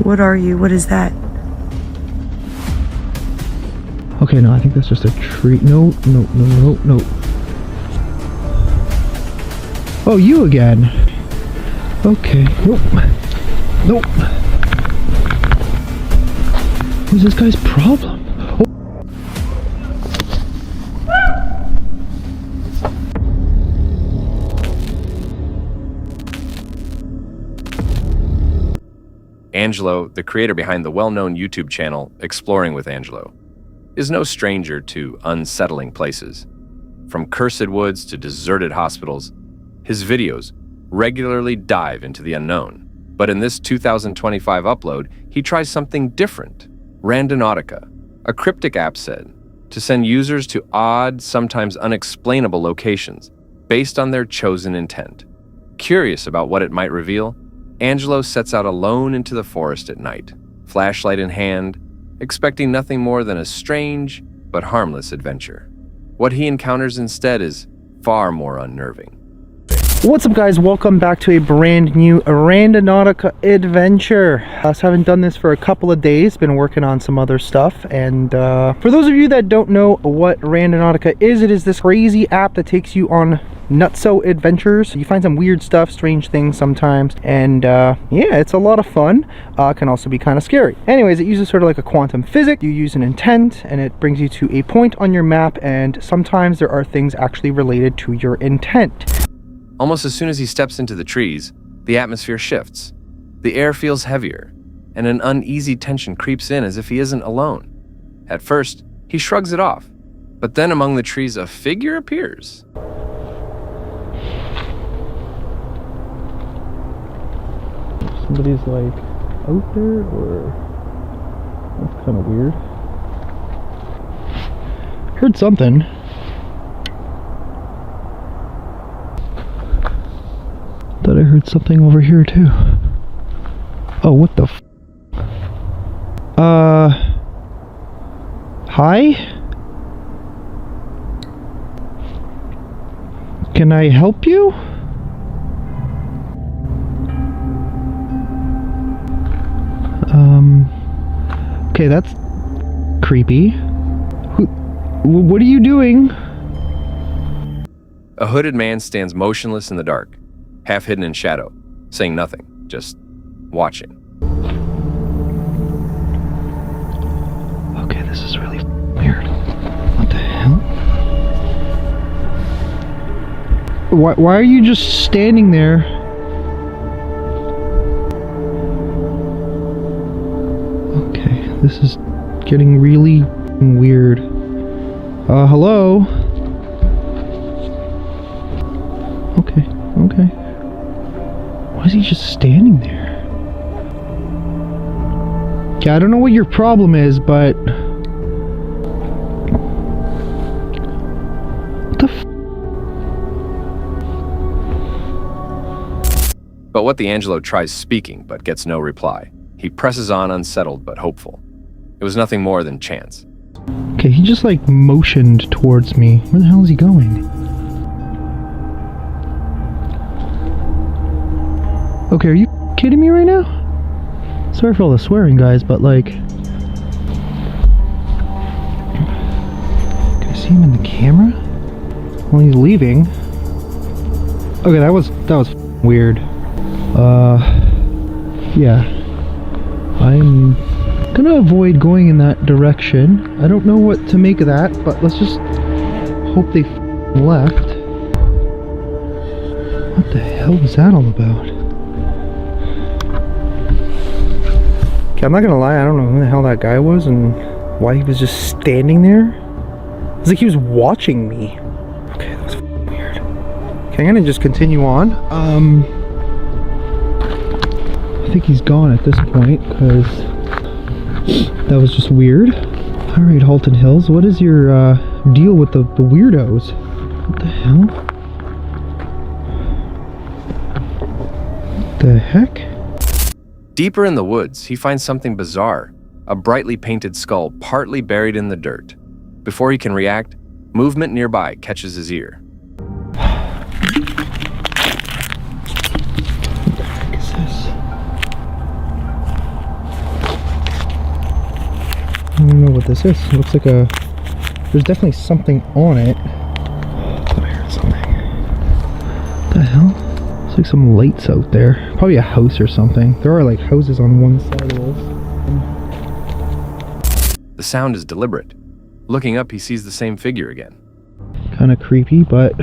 What are you? What is that? Okay, no, I think that's just a tree. No, no, no, no, no. Oh, you again. Okay, nope. Nope. What's this guy's problem? Angelo, the creator behind the well-known YouTube channel Exploring with Angelo, is no stranger to unsettling places. From cursed woods to deserted hospitals, his videos regularly dive into the unknown. But in this 2025 upload, he tries something different. Randonautica, a cryptic app said, to send users to odd, sometimes unexplainable locations based on their chosen intent. Curious about what it might reveal, Angelo sets out alone into the forest at night, flashlight in hand, expecting nothing more than a strange but harmless adventure. What he encounters instead is far more unnerving. What's up, guys? Welcome back to a brand new Randonautica adventure. So I haven't done this for a couple of days, been working on some other stuff, and for those of you that don't know what Randonautica is, it is this crazy app that takes you on nutso adventures. You find some weird stuff, strange things sometimes, and yeah, it's a lot of fun. Can also be kind of scary. Anyways, it uses sort of like a quantum physics. You use an intent and it brings you to a point on your map, and sometimes there are things actually related to your intent. Almost as soon as he steps into the trees, the atmosphere shifts. The air feels heavier, and an uneasy tension creeps in as if he isn't alone. At first, he shrugs it off, but then among the trees a figure appears. Somebody's like out there, or that's kind of weird. Heard something. Thought I heard something over here too. Oh, what the f? Hi? Can I help you? Okay, that's creepy. What are you doing? A hooded man stands motionless in the dark, half hidden in shadow, saying nothing, just watching. Okay, this is really weird. What the hell? Why are you just standing there? Okay, this is getting really weird. Hello? Okay, okay. Why is he just standing there? Yeah, I don't know what your problem is, but... What the f... But what the Angelo tries speaking but gets no reply. He presses on, unsettled but hopeful. It was nothing more than chance. Okay, he just like motioned towards me. Where the hell is he going? Okay, are you kidding me right now? Sorry for all the swearing, guys, but like... Can I see him in the camera? Well, he's leaving. Okay, that was weird. Yeah. I'm gonna avoid going in that direction. I don't know what to make of that, but let's just hope they left. What the hell was that all about? Okay, I'm not gonna lie, I don't know who the hell that guy was and why he was just standing there. It's like he was watching me. Okay, that was weird. Okay, I'm gonna just continue on. I think he's gone at this point, because that was just weird. Alright, Halton Hills, what is your deal with the weirdos? What the hell? What the heck? Deeper in the woods, he finds something bizarre, a brightly painted skull partly buried in the dirt. Before he can react, movement nearby catches his ear. what this is. It looks like there's definitely something on it. Oh, I heard something. What the hell? It's like some lights out there. Probably a house or something. There are like houses on one side of this. The sound is deliberate. Looking up, he sees the same figure again. Kind of creepy, but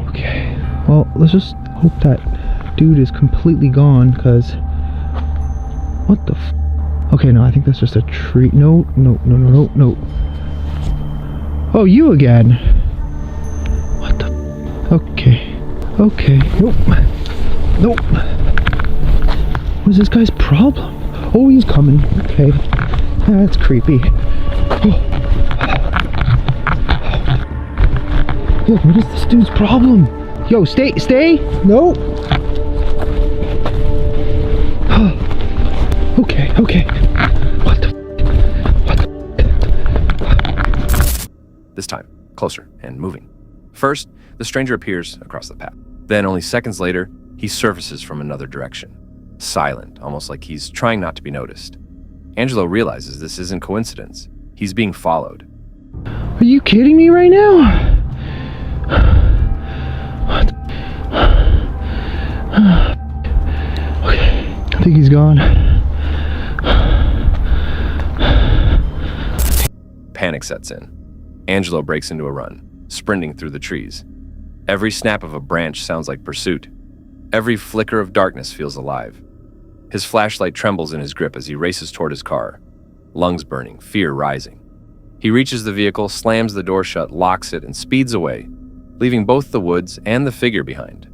okay. Well, let's just hope that dude is completely gone, because what the okay, no, I think that's just a tree. No. Oh, you again. What the okay. Nope. What's this guy's problem? Oh, he's coming. Okay. That's creepy. Yo, what is this dude's problem? Yo, stay! No! Okay. What the This time, closer and moving. First, the stranger appears across the path. Then, only seconds later, he surfaces from another direction. Silent, almost like he's trying not to be noticed. Angelo realizes this isn't coincidence. He's being followed. Are you kidding me right now? What? Okay, I think he's gone. Panic sets in. Angelo breaks into a run, sprinting through the trees. Every snap of a branch sounds like pursuit. Every flicker of darkness feels alive. His flashlight trembles in his grip as he races toward his car, lungs burning, fear rising. He reaches the vehicle, slams the door shut, locks it, and speeds away, leaving both the woods and the figure behind.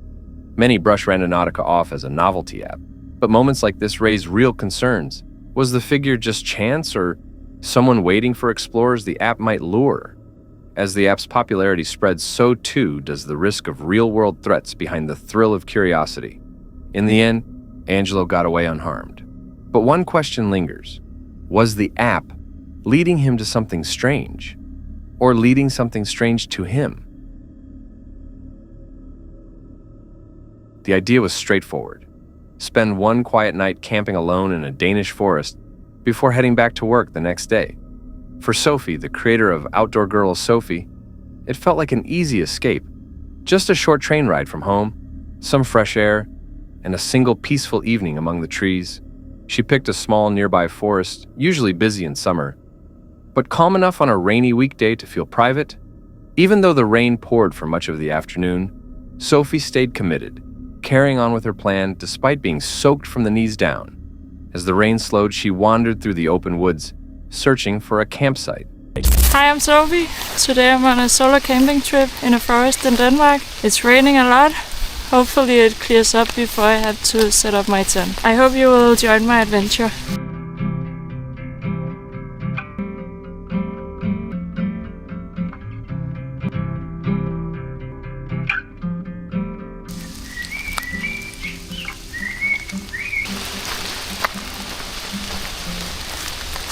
Many brush Randonautica off as a novelty app, but moments like this raise real concerns. Was the figure just chance, or someone waiting for explorers the app might lure? As the app's popularity spreads, so too does the risk of real-world threats behind the thrill of curiosity. In the end, Angelo got away unharmed. But one question lingers. Was the app leading him to something strange, or leading something strange to him? The idea was straightforward. Spend one quiet night camping alone in a Danish forest before heading back to work the next day. For Sophie, the creator of Outdoor Girl Sophie, it felt like an easy escape. Just a short train ride from home, some fresh air, and a single peaceful evening among the trees. She picked a small nearby forest, usually busy in summer, but calm enough on a rainy weekday to feel private. Even though the rain poured for much of the afternoon, Sophie stayed committed, carrying on with her plan despite being soaked from the knees down. As the rain slowed, she wandered through the open woods, searching for a campsite. Hi, I'm Sophie. Today I'm on a solo camping trip in a forest in Denmark. It's raining a lot. Hopefully it clears up before I have to set up my tent. I hope you will join my adventure.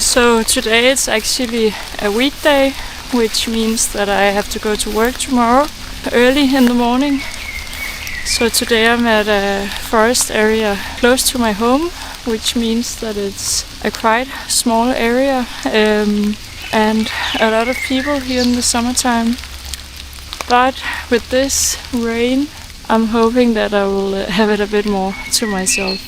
So today it's actually a weekday, which means that I have to go to work tomorrow early in the morning. So today I'm at a forest area close to my home, which means that it's a quite small area and a lot of people here in the summertime. But with this rain, I'm hoping that I will have it a bit more to myself.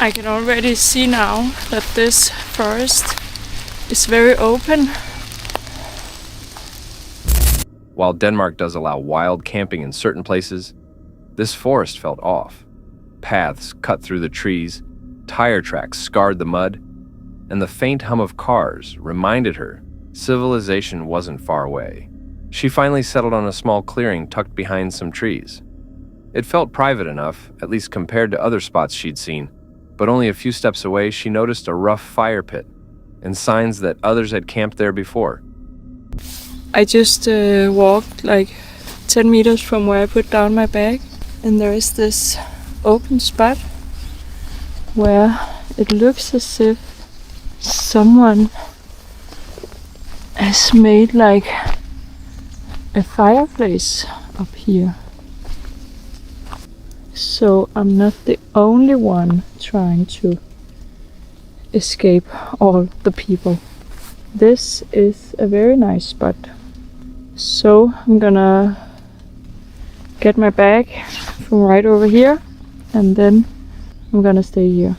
I can already see now that this forest is very open. While Denmark does allow wild camping in certain places, this forest felt off. Paths cut through the trees, tire tracks scarred the mud, and the faint hum of cars reminded her civilization wasn't far away. She finally settled on a small clearing tucked behind some trees. It felt private enough, at least compared to other spots she'd seen, but only a few steps away she noticed a rough fire pit and signs that others had camped there before. I just walked like 10 meters from where I put down my bag, and there is this open spot where it looks as if someone has made like a fireplace up here. so I'm not the only one trying to escape all the people. This is a very nice spot. So I'm gonna get my bag from right over here, and then I'm gonna stay here.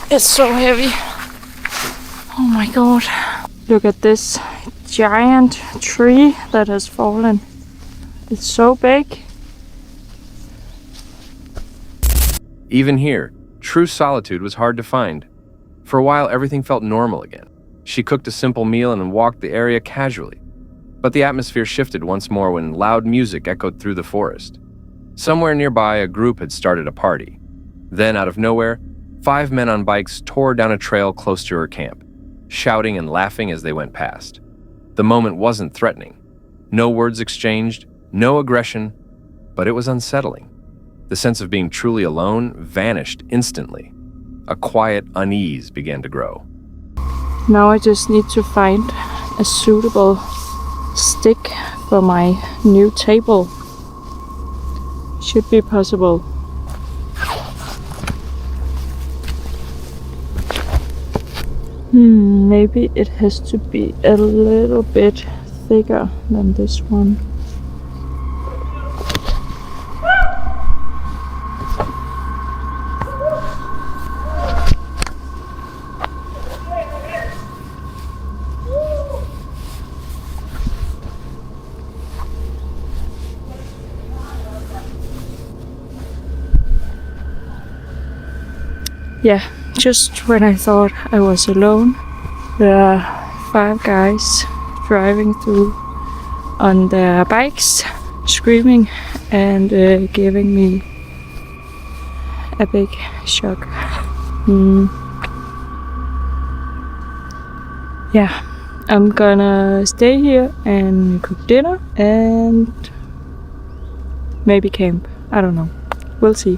It's so heavy. Oh my god. Look at this giant tree that has fallen. It's so big. Even here, true solitude was hard to find. For a while, everything felt normal again. She cooked a simple meal and walked the area casually. But the atmosphere shifted once more when loud music echoed through the forest. Somewhere nearby, a group had started a party. Then, out of nowhere, 5 men on bikes tore down a trail close to her camp, shouting and laughing as they went past. The moment wasn't threatening. No words exchanged, no aggression, but it was unsettling. The sense of being truly alone vanished instantly. A quiet unease began to grow. Now I just need to find a suitable stick for my new table. Should be possible. Maybe it has to be a little bit thicker than this one. Yeah, just when I thought I was alone, there are 5 guys driving through on their bikes, screaming and giving me a big shock. Yeah, I'm gonna stay here and cook dinner and maybe camp. I don't know. We'll see.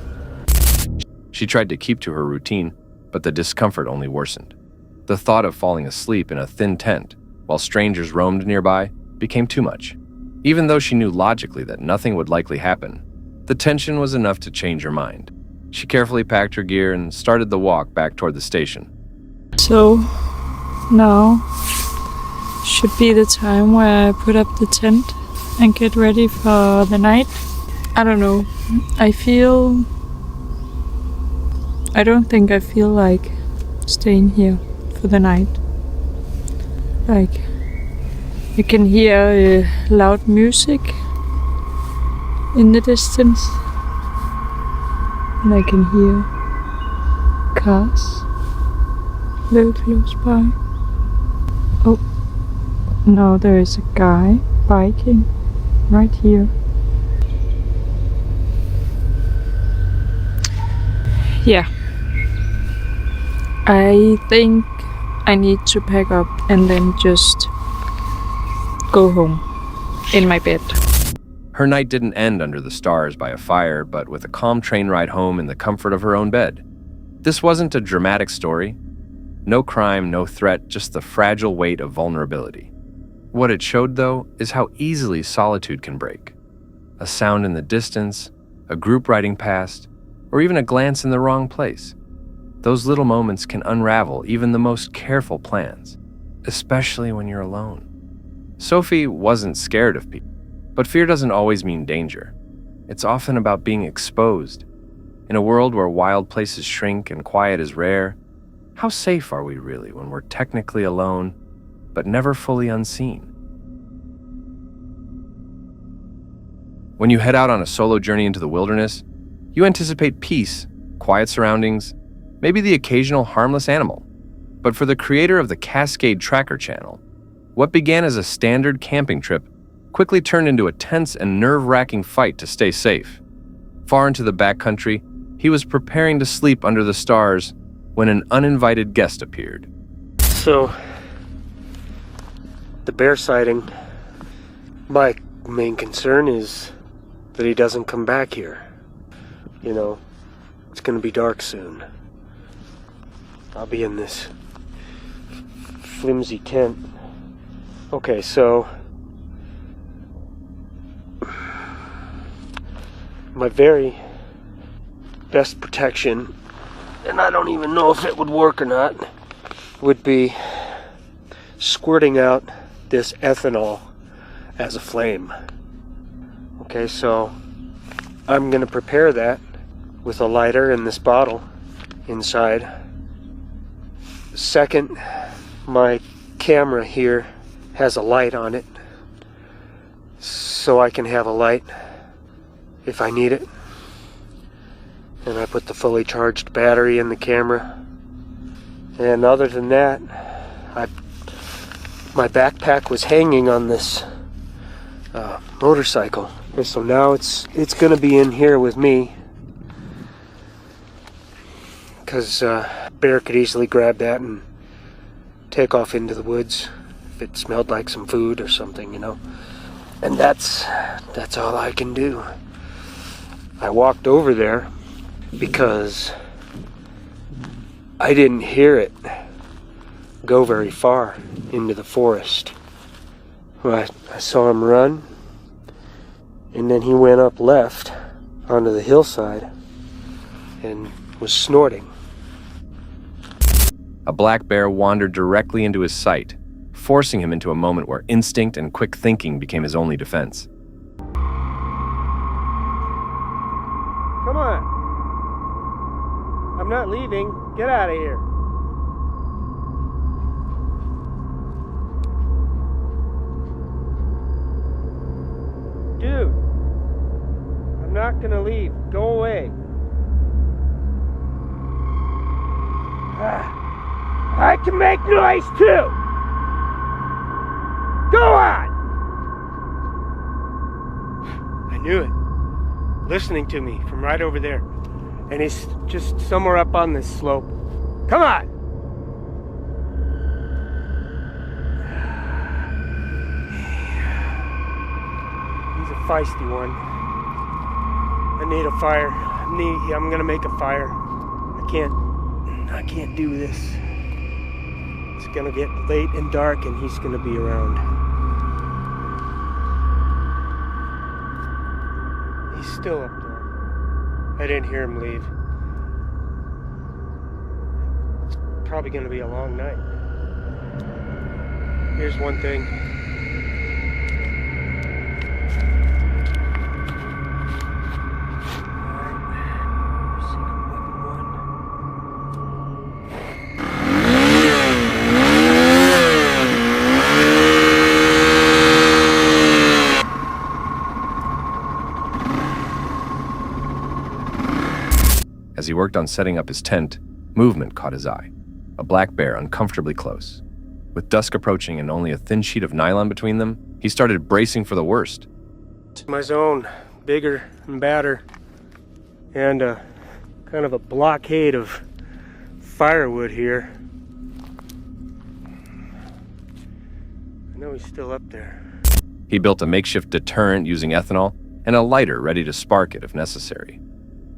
She tried to keep to her routine, but the discomfort only worsened. The thought of falling asleep in a thin tent while strangers roamed nearby became too much. Even though she knew logically that nothing would likely happen, the tension was enough to change her mind. She carefully packed her gear and started the walk back toward the station. So now should be the time where I put up the tent and get ready for the night. I don't know. I don't think I feel like staying here for the night. Like, you can hear loud music in the distance, and I can hear cars very close by. Oh, now there is a guy biking right here. Yeah, I think I need to pack up and then just go home in my bed. Her night didn't end under the stars by a fire, but with a calm train ride home in the comfort of her own bed. This wasn't a dramatic story. No crime, no threat, just the fragile weight of vulnerability. What it showed, though, is how easily solitude can break. A sound in the distance, a group riding past, or even a glance in the wrong place. Those little moments can unravel even the most careful plans, especially when you're alone. Sophie wasn't scared of people, but fear doesn't always mean danger. It's often about being exposed. In a world where wild places shrink and quiet is rare, how safe are we really when we're technically alone, but never fully unseen? When you head out on a solo journey into the wilderness, you anticipate peace, quiet surroundings, maybe the occasional harmless animal. But for the creator of the Cascade Tracker channel, what began as a standard camping trip quickly turned into a tense and nerve-wracking fight to stay safe. Far into the backcountry, he was preparing to sleep under the stars when an uninvited guest appeared. So, the bear sighting, my main concern is that he doesn't come back here. You know, it's gonna be dark soon. I'll be in this flimsy tent. Okay, so my very best protection, and I don't even know if it would work or not, would be squirting out this ethanol as a flame. Okay, so I'm gonna prepare that with a lighter and this bottle inside. Second, my camera here has a light on it, so I can have a light if I need it. And I put the fully charged battery in the camera. And other than that, my backpack was hanging on this motorcycle. So now it's gonna be in here with me, because bear could easily grab that and take off into the woods if it smelled like some food or something, you know. And that's all I can do. I walked over there because I didn't hear it go very far into the forest. Well, I saw him run, and then he went up left onto the hillside and was snorting. A black bear wandered directly into his sight, forcing him into a moment where instinct and quick thinking became his only defense. Come on. I'm not leaving. Get out of here. Dude, I'm not gonna leave. Go away. I can make noise too. Go on. I knew it. Listening to me from right over there. And he's just somewhere up on this slope. Come on! He's a feisty one. I need a fire. I'm gonna make a fire. I can't do this. It's gonna get late and dark and he's gonna be around. He's still up there. I didn't hear him leave. It's probably going to be a long night. Here's one thing. Alright, secret weapon one. As he worked on setting up his tent, movement caught his eye. A black bear uncomfortably close. With dusk approaching and only a thin sheet of nylon between them, he started bracing for the worst. My zone, bigger and badder, and kind of a blockade of firewood here. I know he's still up there. He built a makeshift deterrent using ethanol and a lighter ready to spark it if necessary.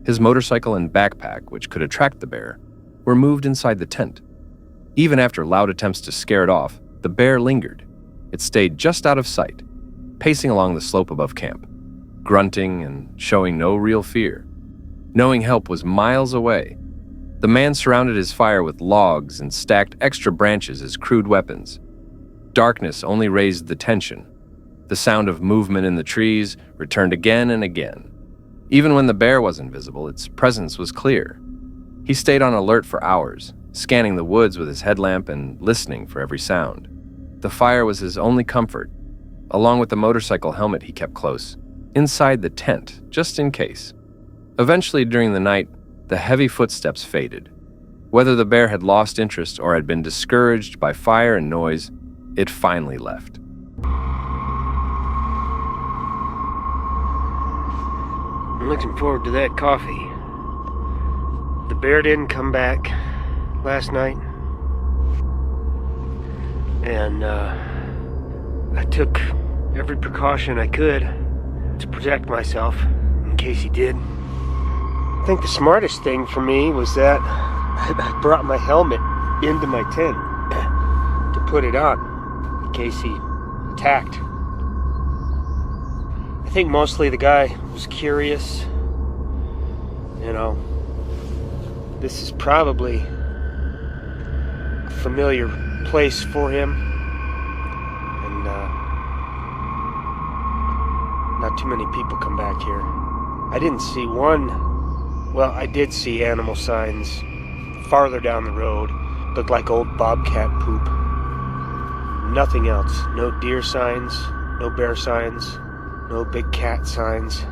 His motorcycle and backpack, which could attract the bear, were moved inside the tent. Even after loud attempts to scare it off, the bear lingered. It stayed just out of sight, pacing along the slope above camp, grunting and showing no real fear. Knowing help was miles away, the man surrounded his fire with logs and stacked extra branches as crude weapons. Darkness only raised the tension. The sound of movement in the trees returned again and again. Even when the bear wasn't visible, its presence was clear. He stayed on alert for hours, scanning the woods with his headlamp and listening for every sound. The fire was his only comfort, along with the motorcycle helmet he kept close, inside the tent, just in case. Eventually, during the night, the heavy footsteps faded. Whether the bear had lost interest or had been discouraged by fire and noise, it finally left. I'm looking forward to that coffee. The bear didn't come back last night. And I took every precaution I could to protect myself in case he did. I think the smartest thing for me was that I brought my helmet into my tent to put it on in case he attacked. I think mostly the guy was curious. You know, this is probably a familiar place for him, and not too many people come back here. I didn't see well, I did see animal signs farther down the road. Looked like old bobcat poop. Nothing else. No deer signs, no bear signs, no big cat signs.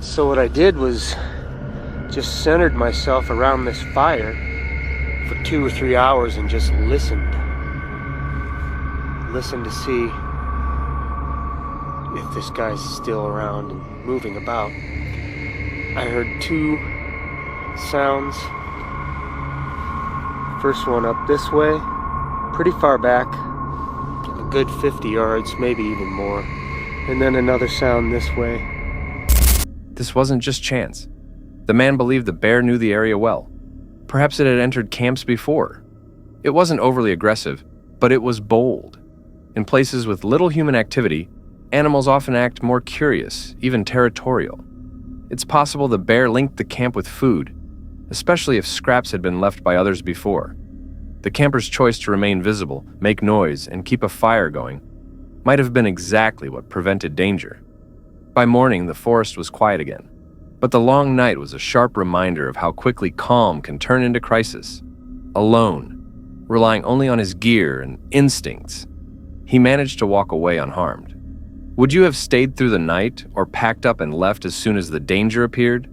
So what I did was just centered myself around this fire for 2 or 3 hours and just listened. Listened to see if this guy's still around and moving about. I heard 2 sounds. First one up this way, pretty far back, a good 50 yards, maybe even more. And then another sound this way. This wasn't just chance. The man believed the bear knew the area well. Perhaps it had entered camps before. It wasn't overly aggressive, but it was bold. In places with little human activity, animals often act more curious, even territorial. It's possible the bear linked the camp with food, especially if scraps had been left by others before. The camper's choice to remain visible, make noise, and keep a fire going might have been exactly what prevented danger. By morning, the forest was quiet again, but the long night was a sharp reminder of how quickly calm can turn into crisis. Alone, relying only on his gear and instincts, he managed to walk away unharmed. Would you have stayed through the night or packed up and left as soon as the danger appeared?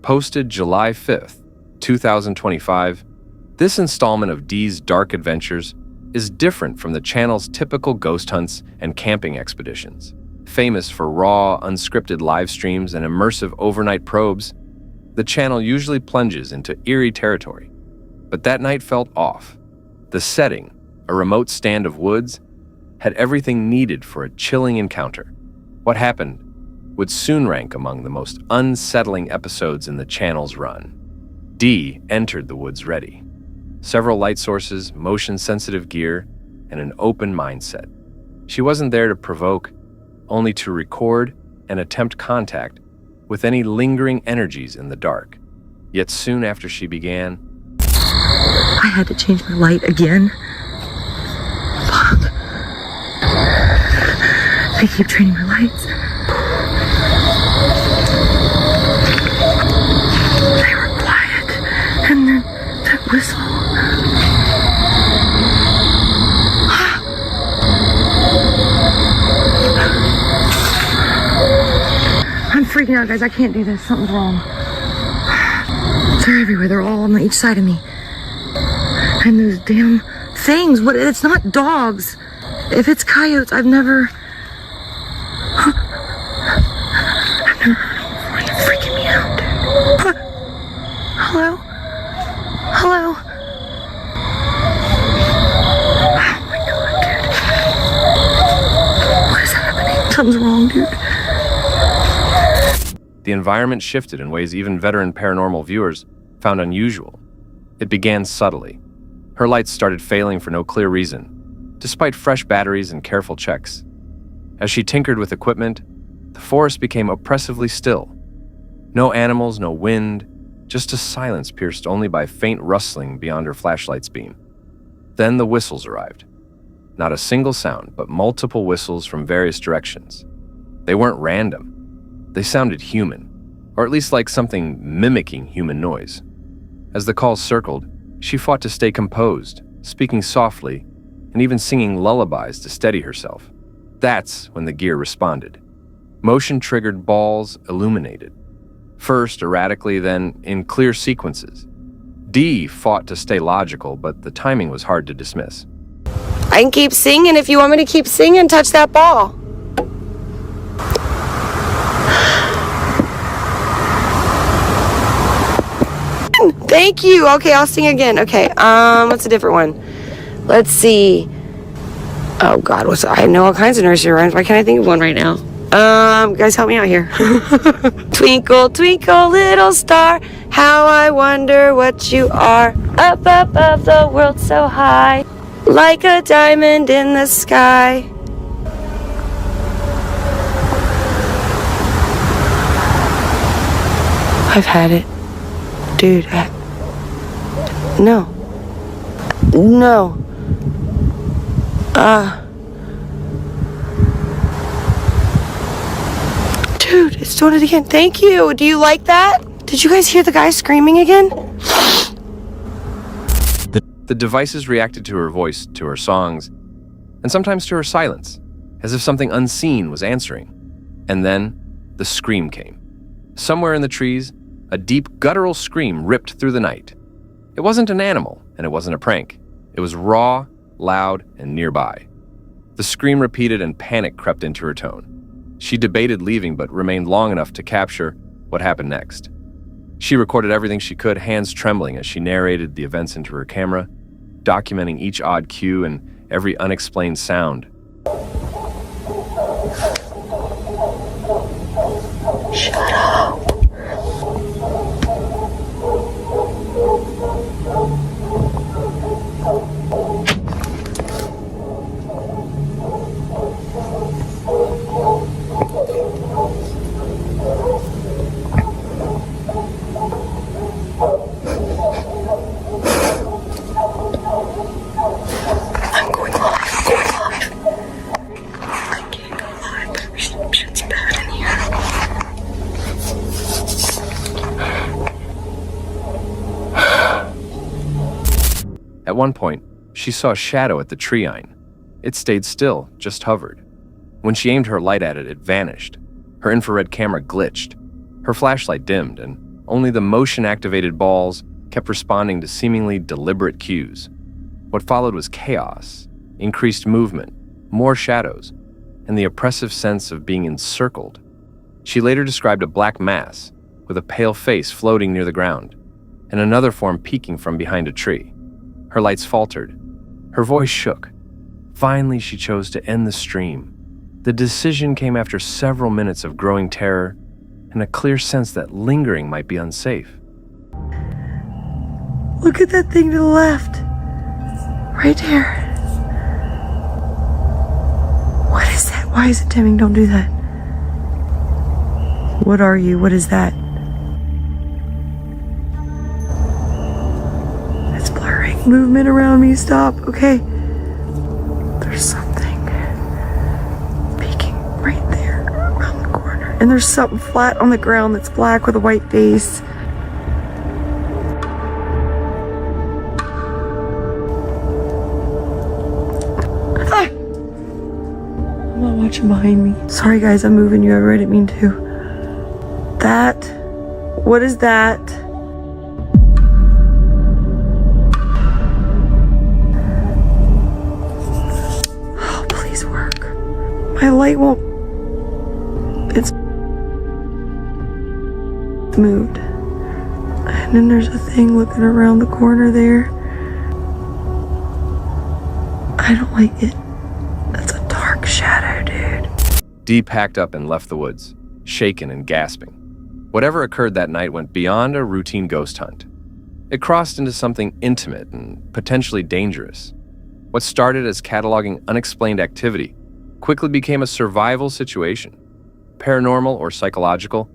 Posted July 5th, 2025, this installment of Dee's Dark Adventures is different from the channel's typical ghost hunts and camping expeditions. Famous for raw, unscripted live streams and immersive overnight probes, the channel usually plunges into eerie territory. But that night felt off. The setting, a remote stand of woods, had everything needed for a chilling encounter. What happened would soon rank among the most unsettling episodes in the channel's run. Dee entered the woods ready. Several light sources, motion-sensitive gear, and an open mindset. She wasn't there to provoke, only to record and attempt contact with any lingering energies in the dark. Yet soon after she began, I had to change my light again. Fuck. They keep training my lights. They were quiet. And then that whistle. I'm freaking out, guys. I can't do this. Something's wrong. They're everywhere. They're all on each side of me. And those damn things. What? It's not dogs. If it's coyotes, I've never heard them before. You're freaking me out, dude. Hello? Hello? Oh my god, dude. What is happening? Something's wrong, dude. the environment shifted in ways even veteran paranormal viewers found unusual. It began subtly. Her lights started failing for no clear reason, despite fresh batteries and careful checks. As she tinkered with equipment, the forest became oppressively still. No animals, no wind, just a silence pierced only by faint rustling beyond her flashlight's beam. Then the whistles arrived. Not a single sound, but multiple whistles from various directions. They weren't random. They sounded human, or at least like something mimicking human noise. As the calls circled, she fought to stay composed, speaking softly, and even singing lullabies to steady herself. That's when the gear responded. Motion-triggered balls illuminated. First erratically, then in clear sequences. Dee fought to stay logical, but the timing was hard to dismiss. I can keep singing if you want me to keep singing. Touch that ball. Thank you. Okay, I'll sing again. Okay, what's a different one? Let's see. Oh God, I know all kinds of nursery rhymes. Why can't I think of one right now? Guys, help me out here. Twinkle, twinkle, little star, how I wonder what you are. Up above the world so high, like a diamond in the sky. I've had it. Dude, no. No. Dude, it's doing it again. Thank you. Do you like that? Did you guys hear the guy screaming again? The devices reacted to her voice, to her songs, and sometimes to her silence, as if something unseen was answering. And then, the scream came. Somewhere in the trees, a deep, guttural scream ripped through the night. It wasn't an animal, and it wasn't a prank. It was raw, loud, and nearby. The scream repeated and panic crept into her tone. She debated leaving, but remained long enough to capture what happened next. She recorded everything she could, hands trembling as she narrated the events into her camera, documenting each odd cue and every unexplained sound. Shut up. I'm going live. I can't go live. The reception's bad in here. At one point, she saw a shadow at the tree line. It stayed still, just hovered. When she aimed her light at it, it vanished. Her infrared camera glitched. Her flashlight dimmed, and only the motion-activated balls kept responding to seemingly deliberate cues. What followed was chaos, increased movement, more shadows, and the oppressive sense of being encircled. She later described a black mass with a pale face floating near the ground, and another form peeking from behind a tree. Her lights faltered. Her voice shook. Finally, she chose to end the stream. The decision came after several minutes of growing terror and a clear sense that lingering might be unsafe. Look at that thing to the left. Right there. What is that? Why is it dimming? Don't do that. What are you? What is that? It's blurring. Movement around me. Stop. Okay. There's something peeking right there around the corner. And there's something flat on the ground that's black with a white face. I'm not watching behind me. Sorry guys, I'm moving you over. I didn't mean to. That. What is that? Oh, please work. My light won't. It's moved. And then there's a thing looking around the corner there. I don't like it. That's a dark shadow, dude. Dee packed up and left the woods, shaken and gasping. Whatever occurred that night went beyond a routine ghost hunt. It crossed into something intimate and potentially dangerous. What started as cataloging unexplained activity quickly became a survival situation. Paranormal or psychological,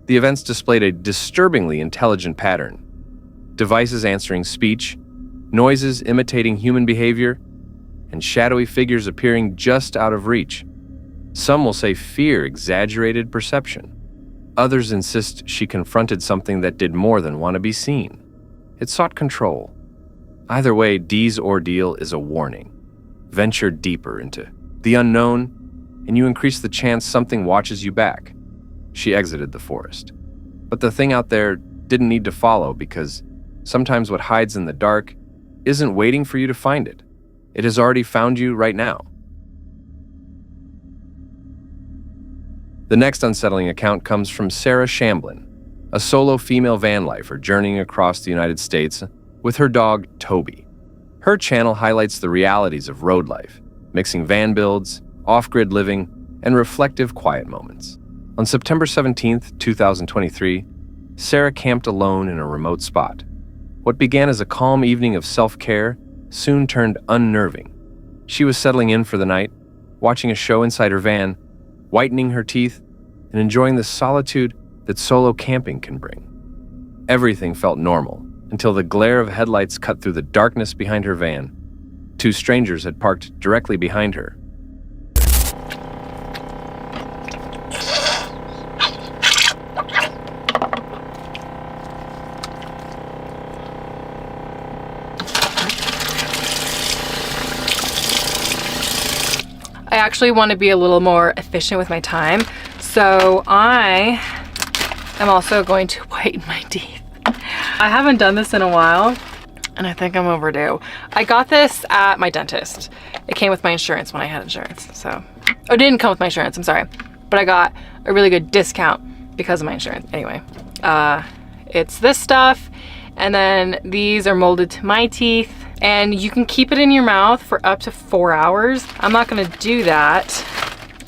the events displayed a disturbingly intelligent pattern. Devices answering speech, noises imitating human behavior, and shadowy figures appearing just out of reach. Some will say fear exaggerated perception. Others insist she confronted something that did more than want to be seen. It sought control. Either way, Dee's ordeal is a warning. Venture deeper into the unknown, and you increase the chance something watches you back. She exited the forest. But the thing out there didn't need to follow, because sometimes what hides in the dark isn't waiting for you to find it. It has already found you right now. The next unsettling account comes from Sarah Shamblin, a solo female van lifer journeying across the United States with her dog, Toby. Her channel highlights the realities of road life, mixing van builds, off-grid living, and reflective quiet moments. On September 17th, 2023, Sarah camped alone in a remote spot. What began as a calm evening of self-care soon turned unnerving. She was settling in for the night, watching a show inside her van, whitening her teeth, and enjoying the solitude that solo camping can bring. Everything felt normal until the glare of headlights cut through the darkness behind her van. Two strangers had parked directly behind her. I actually want to be a little more efficient with my time, so I am also going to whiten my teeth. I haven't done this in a while, and I think I'm overdue. I got this at my dentist. It came with my insurance when I had insurance, so. Oh, it didn't come with my insurance, I'm sorry. But I got a really good discount because of my insurance. Anyway, it's this stuff, and then these are molded to my teeth. And you can keep it in your mouth for up to 4 hours. I'm not gonna do that.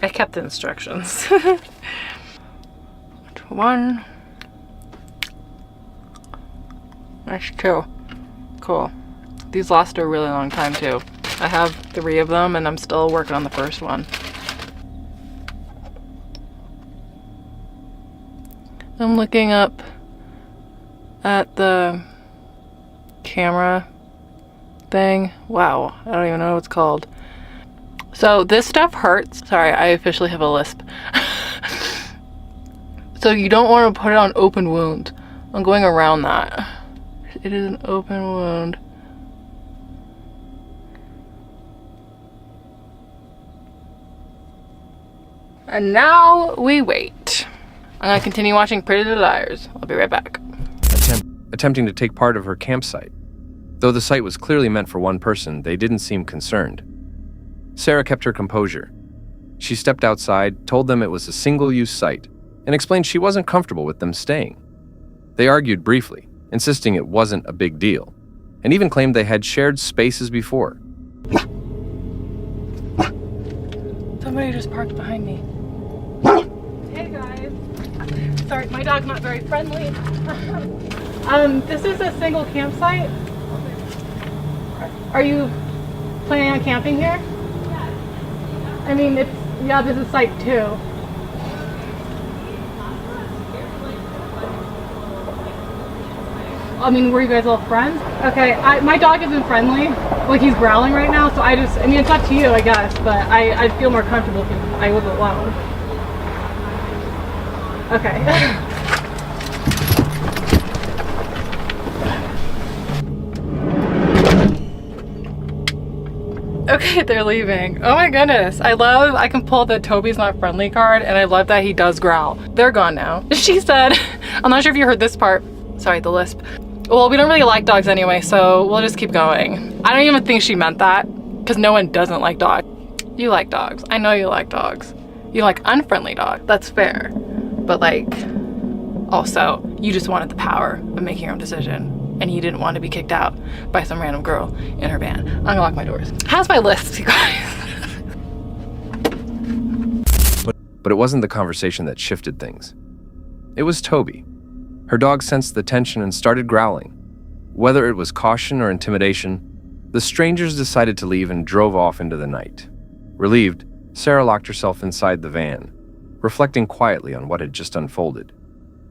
I kept the instructions. 1. That's 2. Cool. These last a really long time too. I have 3 of them and I'm still working on the first one. I'm looking up at the camera thing. Wow, I don't even know what it's called. So this stuff hurts. Sorry, I officially have a lisp. So you don't want to put it on open wound. I'm going around that. It is an open wound. And now we wait. I'm gonna continue watching Pretty Little Liars. I'll be right back. Attempting to take part of her campsite. Though the site was clearly meant for one person, they didn't seem concerned. Sarah kept her composure. She stepped outside, told them it was a single-use site, and explained she wasn't comfortable with them staying. They argued briefly, insisting it wasn't a big deal, and even claimed they had shared spaces before. Somebody just parked behind me. Hey guys. Sorry, my dog's not very friendly. This is a single campsite. Are you planning on camping here? Yeah. I mean, this is site 2. I mean, were you guys all friends? Okay, my dog isn't friendly. Like, he's growling right now, so I mean, it's up to you, I guess, but I'd feel more comfortable if I was alone. Okay. Okay, they're leaving. Oh my goodness. I can pull the Toby's not friendly card, and I love that he does growl. They're gone now. She said, I'm not sure if you heard this part. Sorry, the lisp. Well, we don't really like dogs anyway, so we'll just keep going. I don't even think she meant that, because no one doesn't like dogs. You like dogs. I know you like dogs. You like unfriendly dogs. That's fair. But like, also, you just wanted the power of making your own decision. And you didn't want to be kicked out by some random girl in her van. I'm gonna lock my doors. How's my list, you guys? But it wasn't the conversation that shifted things. It was Toby. Her dog sensed the tension and started growling. Whether it was caution or intimidation, the strangers decided to leave and drove off into the night. Relieved, Sarah locked herself inside the van, reflecting quietly on what had just unfolded.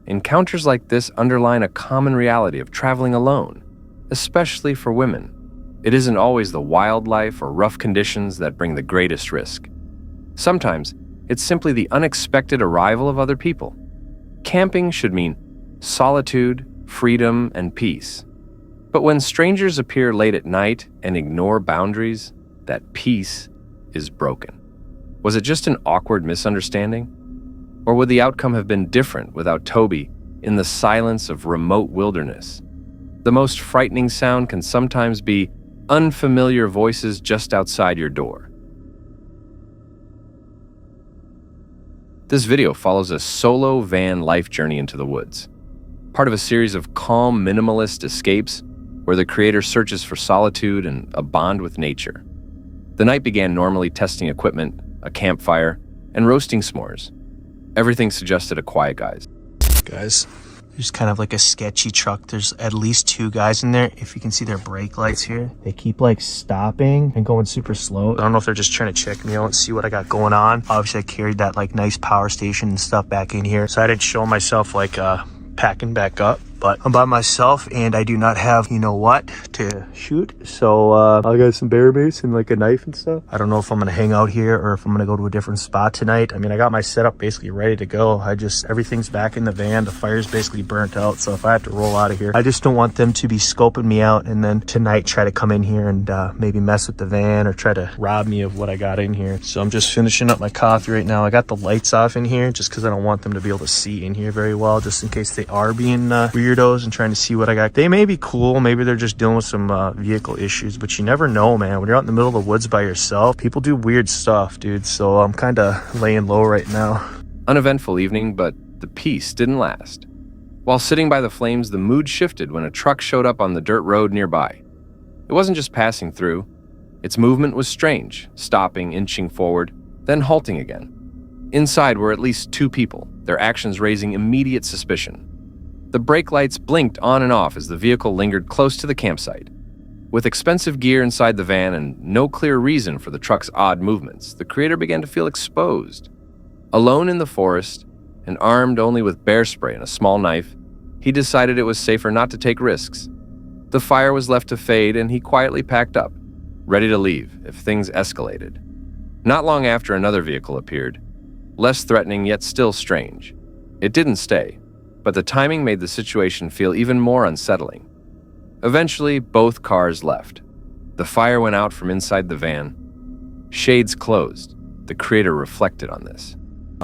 Encounters like this underline a common reality of traveling alone, especially for women. It isn't always the wildlife or rough conditions that bring the greatest risk. Sometimes, it's simply the unexpected arrival of other people. Camping should mean solitude, freedom, and peace. But when strangers appear late at night and ignore boundaries, that peace is broken. Was it just an awkward misunderstanding? Or would the outcome have been different without Toby in the silence of remote wilderness? The most frightening sound can sometimes be unfamiliar voices just outside your door. This video follows a solo van life journey into the woods, part of a series of calm, minimalist escapes where the creator searches for solitude and a bond with nature. The night began normally testing equipment, a campfire, and roasting s'mores. Everything suggested a quiet guys. Guys, there's kind of like a sketchy truck. There's at least 2 guys in there. If you can see their brake lights here, they keep like stopping and going super slow. I don't know if they're just trying to check me out and see what I got going on. Obviously I carried that like nice power station and stuff back in here, so I didn't show myself like packing back up. But I'm by myself and I do not have, you know what, to shoot. So I got some bear base and like a knife and stuff. I don't know if I'm gonna hang out here or if I'm gonna go to a different spot tonight. I mean, I got my setup basically ready to go. Everything's back in the van. The fire's basically burnt out. So if I have to roll out of here, I just don't want them to be scoping me out and then tonight try to come in here and maybe mess with the van or try to rob me of what I got in here. So I'm just finishing up my coffee right now. I got the lights off in here just because I don't want them to be able to see in here very well, just in case they are being weirdos and trying to see what I got. They may be cool. Maybe they're just dealing with some vehicle issues, but you never know, man. When you're out in the middle of the woods by yourself, people do weird stuff, dude. So I'm kind of laying low right now. Uneventful evening, but the peace didn't last. While sitting by the flames, the mood shifted when a truck showed up on the dirt road nearby. It wasn't just passing through. Its movement was strange, stopping, inching forward, then halting again. Inside were at least 2 people, their actions raising immediate suspicion. The brake lights blinked on and off as the vehicle lingered close to the campsite. With expensive gear inside the van and no clear reason for the truck's odd movements, the creator began to feel exposed. Alone in the forest, and armed only with bear spray and a small knife, he decided it was safer not to take risks. The fire was left to fade and he quietly packed up, ready to leave if things escalated. Not long after, another vehicle appeared, less threatening yet still strange. It didn't stay, but the timing made the situation feel even more unsettling. Eventually, both cars left. The fire went out from inside the van. Shades closed. The creator reflected on this.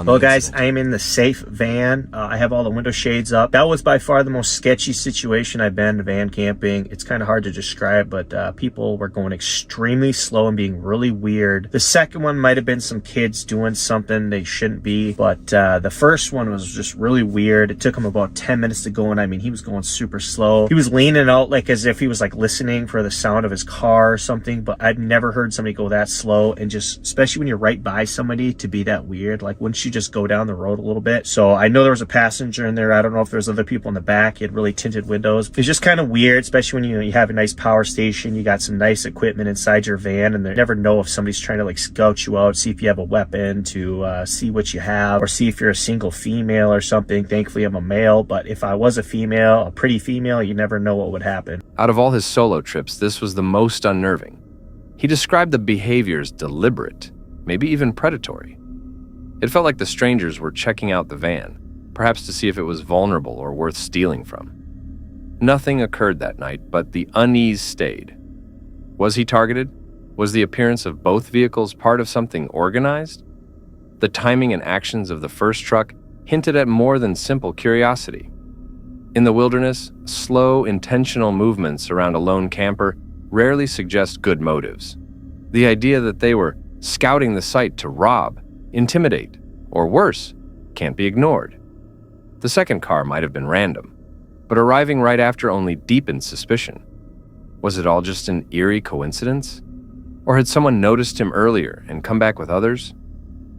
Well, guys, I am in the safe van. I have all the window shades up. That was by far the most sketchy situation I've been van camping. It's kind of hard to describe, but people were going extremely slow and being really weird. The second one might have been some kids doing something they shouldn't be, but the first one was just really weird. It took him about 10 minutes to go, and I mean, he was going super slow. He was leaning out like as if he was like listening for the sound of his car or something, but I've never heard somebody go that slow, and just, especially when you're right by somebody, to be that weird. Like, wouldn't you just go down the road a little bit? So I know there was a passenger in there. I don't know if there's other people in the back. He had really tinted windows. It's just kind of weird, especially when you have a nice power station, you got some nice equipment inside your van, and you never know if somebody's trying to like scout you out, see if you have a weapon, to see what you have, or see if you're a single female or something. Thankfully I'm a male, but if I was a female, a pretty female, you never know what would happen. Out of all his solo trips, this was the most unnerving. He described the behavior as deliberate, maybe even predatory. It felt like the strangers were checking out the van, perhaps to see if it was vulnerable or worth stealing from. Nothing occurred that night, but the unease stayed. Was he targeted? Was the appearance of both vehicles part of something organized? The timing and actions of the first truck hinted at more than simple curiosity. In the wilderness, slow, intentional movements around a lone camper rarely suggest good motives. The idea that they were scouting the site to rob, intimidate, or worse, can't be ignored. The second car might have been random, but arriving right after only deepened suspicion. Was it all just an eerie coincidence? Or had someone noticed him earlier and come back with others?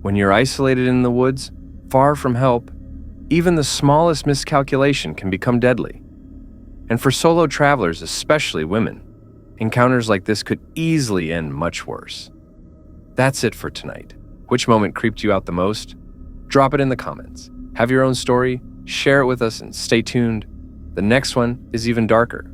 When you're isolated in the woods, far from help, even the smallest miscalculation can become deadly. And for solo travelers, especially women, encounters like this could easily end much worse. That's it for tonight. Which moment creeped you out the most? Drop it in the comments. Have your own story, share it with us, and stay tuned. The next one is even darker.